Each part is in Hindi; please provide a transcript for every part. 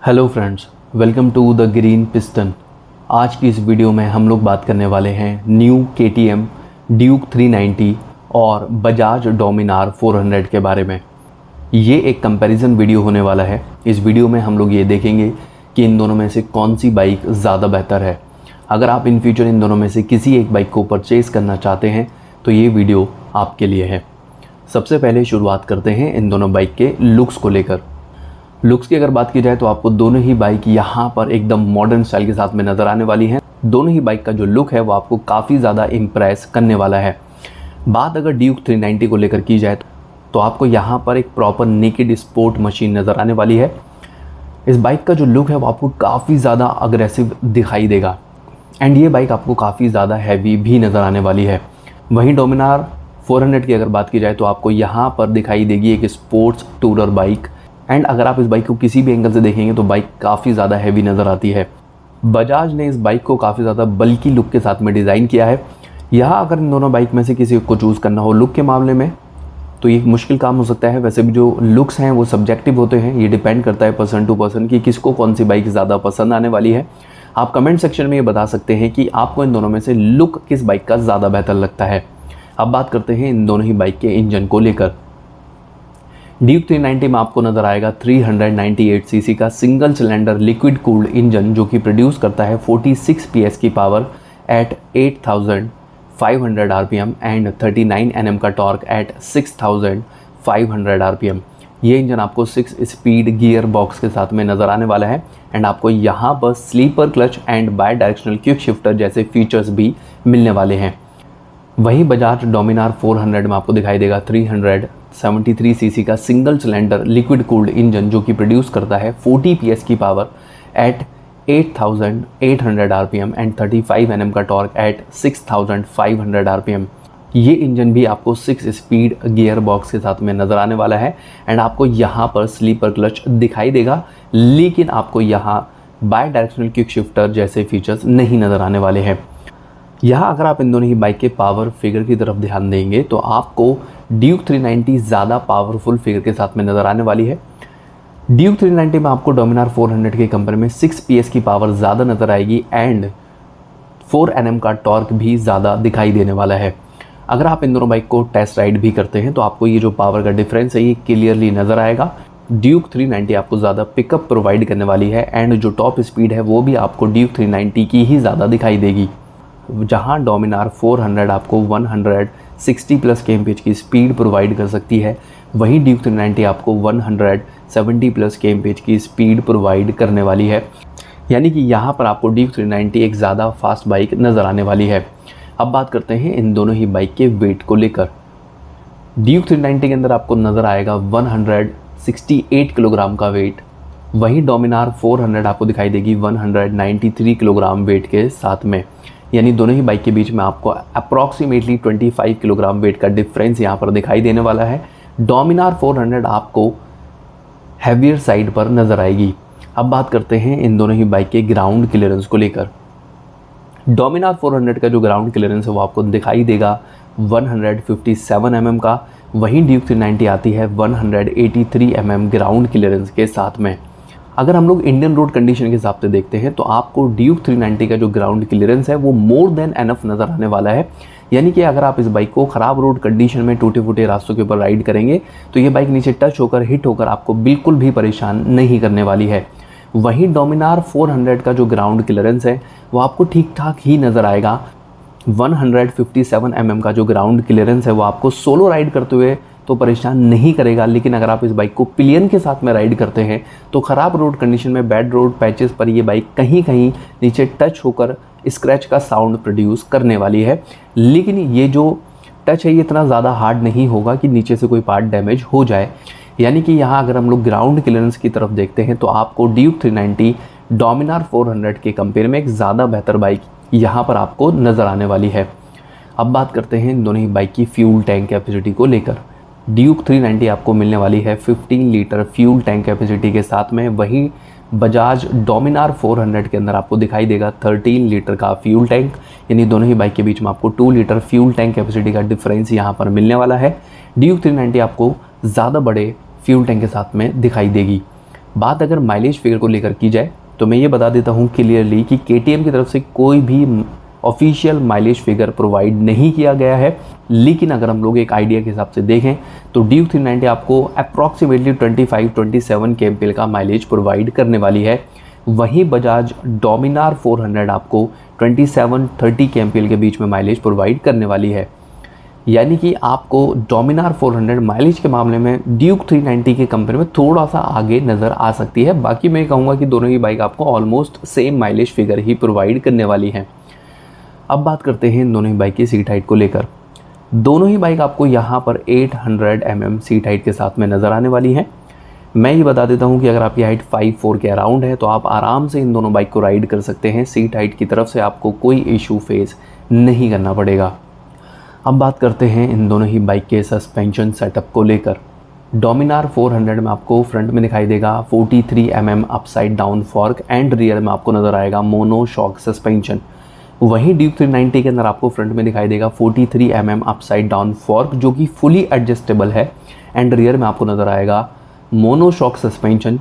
Hello friends, welcome to the green piston. आज की इस वीडियो में हम लोग बात करने वाले हैं न्यू KTM ड्यूक 390 और बजाज डोमिनार 400 के बारे में। ये एक कंपैरिजन वीडियो होने वाला है। इस वीडियो में हम लोग ये देखेंगे कि इन दोनों में से कौन सी बाइक ज़्यादा बेहतर है। अगर आप इन फ्यूचर इन दोनों में से किसी एक बाइक को परचेज़ करना चाहते हैं तो ये वीडियो आपके लिए है। सबसे पहले शुरुआत करते हैं इन दोनों बाइक के लुक्स को लेकर। लुक्स की अगर बात की जाए तो आपको दोनों ही बाइक यहाँ पर एकदम मॉडर्न स्टाइल के साथ में नज़र आने वाली हैं। दोनों ही बाइक का जो लुक है वो आपको काफ़ी ज़्यादा इम्प्रेस करने वाला है। बात अगर ड्यूक 390 को लेकर की जाए तो आपको यहाँ पर एक प्रॉपर नेकेड स्पोर्ट मशीन नज़र आने वाली है। इस बाइक का जो लुक है वो आपको काफ़ी ज़्यादा अग्रेसिव दिखाई देगा एंड ये बाइक आपको काफ़ी ज़्यादा हैवी भी नज़र आने वाली है। वहीं डोमिनार 400 की अगर बात की जाए तो आपको यहाँ पर दिखाई देगी एक स्पोर्ट्स टूरर बाइक एंड अगर आप इस बाइक को किसी भी एंगल से देखेंगे तो बाइक काफ़ी ज़्यादा हैवी नज़र आती है। बजाज ने इस बाइक को काफ़ी ज़्यादा बल्की लुक के साथ में डिज़ाइन किया है। यहाँ अगर इन दोनों बाइक में से किसी को चूज़ करना हो लुक के मामले में तो ये मुश्किल काम हो सकता है। वैसे भी जो लुक्स हैं वो सब्जेक्टिव होते हैं, ये डिपेंड करता है पर्सन टू पर्सन कि किसको कौन सी बाइक ज़्यादा पसंद आने वाली है। आप कमेंट सेक्शन में ये बता सकते हैं कि आपको इन दोनों में से लुक किस बाइक का ज़्यादा बेहतर लगता है। अब बात करते हैं इन दोनों ही बाइक के इंजन को लेकर। ड्यूक 390 में आपको नज़र आएगा 398 सीसी का single cylinder liquid cooled engine जो कि प्रोड्यूस करता है 46 PS की power eight 8500 RPM and 39 Nm का टॉर्क एट 6500 RPM। ये इंजन आपको 6 स्पीड गियर बॉक्स के साथ में नज़र आने वाला है एंड आपको यहाँ पर slipper clutch and bidirectional quick shifter जैसे फीचर्स भी मिलने वाले हैं। वहीं बजाज डोमिनार 400 में आपको दिखाई देगा 373 सीसी का single cylinder liquid cooled engine जो कि प्रोड्यूस करता है 40 PS की power eight 8800 RPM and 35 Nm का टॉर्क एट 6500 RPM। ये इंजन भी आपको 6 स्पीड गियर बॉक्स के साथ में नज़र आने वाला है एंड आपको यहाँ पर स्लीपर क्लच दिखाई देगा, लेकिन आपको यहाँ बाय डायरेक्शनल क्विक शिफ्टर जैसे फीचर्स नहीं नज़र आने वाले हैं। यहाँ अगर आप इन दोनों ही बाइक के पावर फिगर की तरफ ध्यान देंगे तो आपको ड्यूक 390 ज़्यादा पावरफुल फिगर के साथ में नज़र आने वाली है। ड्यूक 390 में आपको डोमिनार 400 के कंपेयर में 6 PS की पावर ज़्यादा नज़र आएगी एंड 4 Nm का टॉर्क भी ज़्यादा दिखाई देने वाला है। अगर आप इन दोनों बाइक को टेस्ट राइड भी करते हैं तो आपको ये जो पावर का डिफरेंस है ये क्लियरली नज़र आएगा। ड्यूक 390 आपको ज़्यादा पिकअप प्रोवाइड करने वाली है एंड जो टॉप स्पीड है वो भी आपको ड्यूक 390 की ही ज़्यादा दिखाई देगी। जहां डोमिनार 400 आपको 160 प्लस kmph की स्पीड प्रोवाइड कर सकती है, वहीं ड्यूक 390 आपको 170 प्लस kmph की स्पीड प्रोवाइड करने वाली है। यानी कि यहाँ पर आपको ड्यूक 390 एक ज़्यादा फास्ट बाइक नज़र आने वाली है। अब बात करते हैं इन दोनों ही बाइक के वेट को लेकर। ड्यूक 390 के अंदर आपको नज़र आएगा 168 किलोग्राम का वेट, वहीं डोमिनार 400 आपको दिखाई देगी 193 किलोग्राम वेट के साथ में। यानी दोनों ही बाइक के बीच में आपको अप्रॉक्सीमेटली 25 किलोग्राम वेट का डिफरेंस यहाँ पर दिखाई देने वाला है। डोमिनार 400 आपको हैवियर साइड पर नज़र आएगी। अब बात करते हैं इन दोनों ही बाइक के ग्राउंड क्लियरेंस को लेकर। डोमिनार 400 का जो ग्राउंड क्लियरेंस है वो आपको दिखाई देगा 157 mm का, वहीं ड्यूक 390 आती है 183 mm ग्राउंड क्लियरेंस के साथ में। अगर हम लोग इंडियन रोड कंडीशन के हिसाब से देखते हैं तो आपको ड्यूक 390 का जो ग्राउंड क्लियरेंस है वो मोर देन एनफ नज़र आने वाला है। यानी कि अगर आप इस बाइक को ख़राब रोड कंडीशन में टूटे फूटे रास्तों के ऊपर राइड करेंगे तो ये बाइक नीचे टच होकर हिट होकर आपको बिल्कुल भी परेशान नहीं करने वाली है। वहीं डोमिनार 400 का जो ग्राउंड क्लियरेंस है वो आपको ठीक ठाक ही नज़र आएगा। 157 mm का जो ग्राउंड क्लियरेंस है वो आपको सोलो राइड करते हुए तो परेशान नहीं करेगा, लेकिन अगर आप इस बाइक को पिलियन के साथ में राइड करते हैं तो ख़राब रोड कंडीशन में बैड रोड पैचेस पर ये बाइक कहीं कहीं नीचे टच होकर स्क्रैच का साउंड प्रोड्यूस करने वाली है। लेकिन ये जो टच है ये इतना ज़्यादा हार्ड नहीं होगा कि नीचे से कोई पार्ट डैमेज हो जाए। यानी कि यहाँ अगर हम लोग ग्राउंड क्लियरेंस की तरफ देखते हैं तो आपको ड्यूक 390 डोमिनार 400 के कंपेयर में एक ज़्यादा बेहतर बाइक यहाँ पर आपको नज़र आने वाली है। अब बात करते हैं इन दोनों ही बाइक की फ्यूल टैंक कैपेसिटी को लेकर। ड्यूक 390 आपको मिलने वाली है 15 लीटर फ्यूल टैंक कैपेसिटी के साथ में, वहीं बजाज डोमिनार 400 के अंदर आपको दिखाई देगा 13 लीटर का फ्यूल टैंक। यानी दोनों ही बाइक के बीच में आपको 2 लीटर फ्यूल टैंक कैपेसिटी का डिफरेंस यहाँ पर मिलने वाला है। ड्यूक 390 आपको ज़्यादा बड़े फ्यूल टैंक के साथ में दिखाई देगी। बात अगर माइलेज फिगर को लेकर की जाए तो मैं ये बता देता हूँ क्लियरली कि KTM की तरफ से कोई भी ऑफिशियल माइलेज फिगर प्रोवाइड नहीं किया गया है। लेकिन अगर हम लोग एक आइडिया के हिसाब से देखें तो ड्यूक 390 आपको अप्रॉक्सीमेटली 25-27 kmpl का माइलेज प्रोवाइड करने वाली है। वहीं बजाज डोमिनार 400 आपको 27-30 kmpl के बीच में माइलेज प्रोवाइड करने वाली है। यानी कि आपको डोमिनार 400 माइलेज के मामले में ड्यूक 390 के कंपेयर में थोड़ा सा आगे नज़र आ सकती है। बाकी मैं कहूँगा कि दोनों ही बाइक आपको ऑलमोस्ट सेम माइलेज फिगर ही प्रोवाइड करने वाली है। अब बात करते हैं दोनों ही बाइक की सीट हाइट को लेकर। दोनों ही बाइक आपको यहाँ पर 800 mm सीट हाइट के साथ में नज़र आने वाली है। मैं ये बता देता हूँ कि अगर आपकी हाइट 5'4" के अराउंड है तो आप आराम से इन दोनों बाइक को राइड कर सकते हैं। सीट हाइट की तरफ से आपको कोई इशू फेस नहीं करना पड़ेगा। अब बात करते हैं इन दोनों ही बाइक के सस्पेंशन सेटअप को लेकर। डोमिनार 400 में आपको फ्रंट में दिखाई देगा 43 mm upside down fork and rear में आपको नज़र आएगा मोनो शॉक सस्पेंशन। वहीं ड्यूक 390 के अंदर आपको फ्रंट में दिखाई देगा 43 mm अपसाइड डाउन फॉर्क जो कि फुली एडजस्टेबल है एंड रियर में आपको नज़र आएगा मोनो शॉक सस्पेंशन।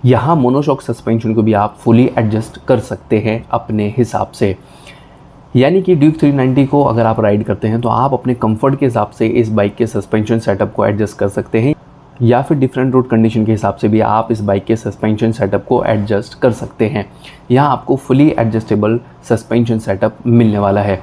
यहाँ मोनो शॉक सस्पेंशन को भी आप फुली एडजस्ट कर सकते हैं अपने हिसाब से। यानी कि ड्यूक 390 को अगर आप राइड करते हैं तो आप अपने कंफर्ट के हिसाब से इस बाइक के सस्पेंशन सेटअप को एडजस्ट कर सकते हैं, या फिर डिफरेंट रोड कंडीशन के हिसाब से भी आप इस बाइक के सस्पेंशन सेटअप को एडजस्ट कर सकते हैं। यहाँ आपको फुली एडजस्टेबल सस्पेंशन सेटअप मिलने वाला है।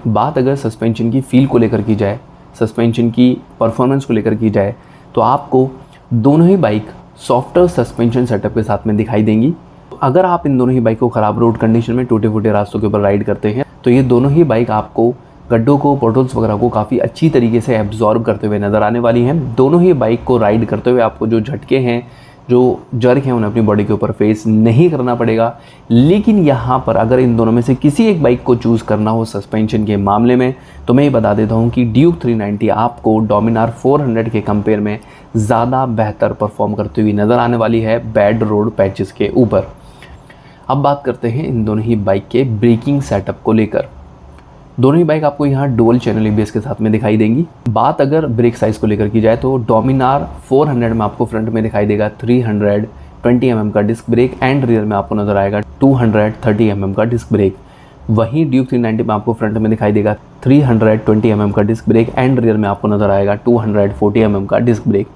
बात अगर सस्पेंशन की फील को लेकर की जाए, सस्पेंशन की परफॉर्मेंस को लेकर की जाए, तो आपको दोनों ही बाइक सॉफ्टर सस्पेंशन सेटअप के साथ में दिखाई देंगी। अगर आप इन दोनों ही बाइक को ख़राब रोड कंडीशन में टूटे फूटे रास्तों के ऊपर राइड करते हैं तो ये दोनों ही बाइक आपको गड्ढों को, पोर्टल्स वगैरह को काफ़ी अच्छी तरीके से एब्जॉर्ब करते हुए नज़र आने वाली हैं। दोनों ही बाइक को राइड करते हुए आपको जो झटके हैं, जो जर्क हैं, उन्हें अपनी बॉडी के ऊपर फेस नहीं करना पड़ेगा। लेकिन यहाँ पर अगर इन दोनों में से किसी एक बाइक को चूज़ करना हो सस्पेंशन के मामले में तो मैं ये बता देता हूँ कि ड्यूक 390 आपको डोमिनार 400 के कंपेयर में ज़्यादा बेहतर परफॉर्म करती हुई नज़र आने वाली है बैड रोड पैचेस के ऊपर। अब बात करते हैं इन दोनों ही बाइक के ब्रेकिंग सेटअप को लेकर। दोनों ही बाइक आपको यहाँ डुअल चैनल ABS के साथ में दिखाई देंगी। बात अगर ब्रेक साइज़ को लेकर की जाए तो डोमिनार 400 में आपको फ्रंट में दिखाई देगा 320 mm का डिस्क ब्रेक एंड रियर में आपको नज़र आएगा 230 mm का डिस्क ब्रेक। वहीं ड्यूक 390 में आपको फ्रंट में दिखाई देगा 320 mm का डिस्क ब्रेक एंड रियर में आपको नज़र आएगा 240 mm का डिस्क ब्रेक।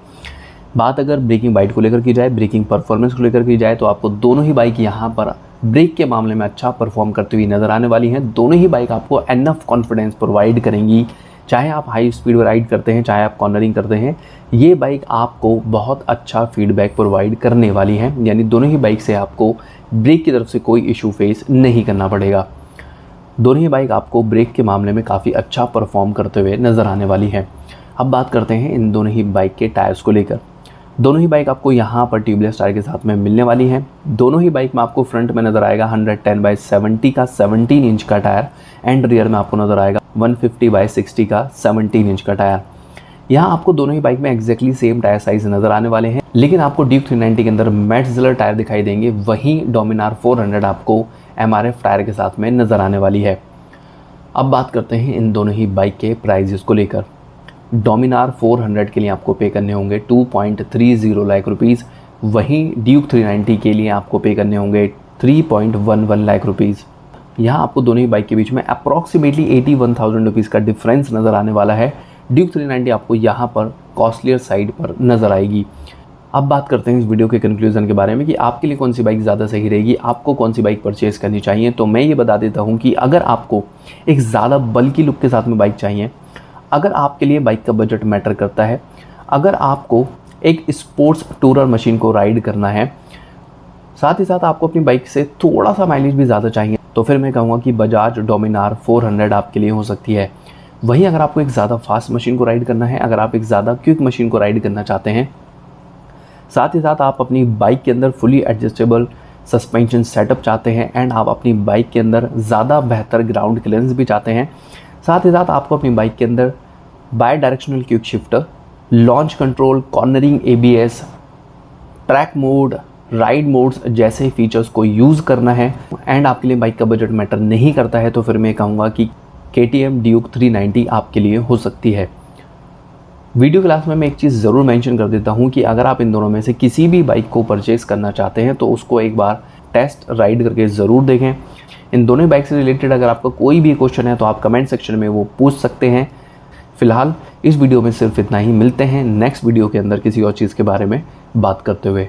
बात अगर ब्रेकिंग बाइट को लेकर की जाए, ब्रेकिंग परफॉर्मेंस को लेकर की जाए, तो आपको दोनों ही बाइक यहाँ पर ब्रेक के मामले में अच्छा परफॉर्म करती हुई नज़र आने वाली हैं। दोनों ही बाइक आपको एनफ कॉन्फिडेंस प्रोवाइड करेंगी, चाहे आप हाई स्पीड में राइड करते हैं, चाहे आप कॉर्नरिंग करते हैं, ये बाइक आपको बहुत अच्छा फीडबैक प्रोवाइड करने वाली हैं। यानी दोनों ही बाइक से आपको ब्रेक की तरफ से कोई इशू फेस नहीं करना पड़ेगा। दोनों ही बाइक आपको ब्रेक के मामले में काफ़ी अच्छा परफॉर्म करते हुए नज़र आने वाली है। अब बात करते हैं इन दोनों ही बाइक के टायर्स को लेकर। दोनों ही बाइक आपको यहाँ पर ट्यूबलेस टायर के साथ में मिलने वाली हैं। दोनों ही बाइक में आपको फ्रंट में नज़र आएगा 110/70 का 17 इंच का टायर एंड रियर में आपको नज़र आएगा 150/60 का 17 इंच का टायर। यहाँ आपको दोनों ही बाइक में एक्जैक्टली सेम टायर साइज नज़र आने वाले हैं, लेकिन आपको ड्यूक 390 के अंदर मैटजिलर टायर दिखाई देंगे। वहीं डोमिनार 400 आपको MRF टायर के साथ में नज़र आने वाली है। अब बात करते हैं इन दोनों ही बाइक के प्राइजेस को लेकर। डोमिनार 400 के लिए आपको पे करने होंगे 2.30 लाख रुपीज़। वहीं ड्यूक 390 के लिए आपको पे करने होंगे 3.11 लाख रुपीज़। यहाँ आपको दोनों ही बाइक के बीच में अप्रॉक्सीमेटली 81,000 रुपीज़ का डिफरेंस नज़र आने वाला है। ड्यूक 390 आपको यहाँ पर कॉस्टलियर साइड पर नज़र आएगी। अब बात करते हैं इस वीडियो के कंक्लूजन के बारे में कि आपके लिए कौन सी बाइक ज़्यादा सही रहेगी, आपको कौन सी बाइक परचेज़ करनी चाहिए। तो मैं ये बता देता हूँ कि अगर आपको एक ज़्यादा बल्की लुक के साथ में बाइक चाहिए, अगर आपके लिए बाइक का बजट मैटर करता है, अगर आपको एक स्पोर्ट्स टूरर मशीन को राइड करना है, साथ ही साथ आपको अपनी बाइक से थोड़ा सा माइलेज भी ज़्यादा चाहिए, तो फिर मैं कहूँगा कि बजाज डोमिनार 400 आपके लिए हो सकती है। वहीं अगर आपको एक ज़्यादा फास्ट मशीन को राइड करना है, अगर आप एक ज़्यादा क्विक मशीन को राइड करना चाहते हैं, साथ ही साथ आप अपनी बाइक के अंदर फुली एडजस्टेबल सस्पेंशन सेटअप चाहते हैं एंड आप अपनी बाइक के अंदर ज़्यादा बेहतर ग्राउंड क्लियरेंस भी चाहते हैं, साथ ही साथ आपको अपनी बाइक के अंदर by directional quick shifter, launch control, cornering ABS, track mode, ride modes जैसे फीचर्स को यूज़ करना है एंड आपके लिए बाइक का बजट मैटर नहीं करता है, तो फिर मैं कहूँगा कि KTM ड्यूक 390 आपके लिए हो सकती है। वीडियो क्लास में मैं एक चीज़ ज़रूर मेंशन कर देता हूँ कि अगर आप इन दोनों में से किसी भी बाइक को परचेस करना चाहते हैं तो उसको एक बार टेस्ट राइड करके ज़रूर देखें। इन दोनों बाइक से रिलेटेड अगर आपका कोई भी क्वेश्चन है तो आप कमेंट सेक्शन में वो पूछ सकते हैं। फ़िलहाल इस वीडियो में सिर्फ इतना ही। मिलते हैं नेक्स्ट वीडियो के अंदर किसी और चीज़ के बारे में बात करते हुए।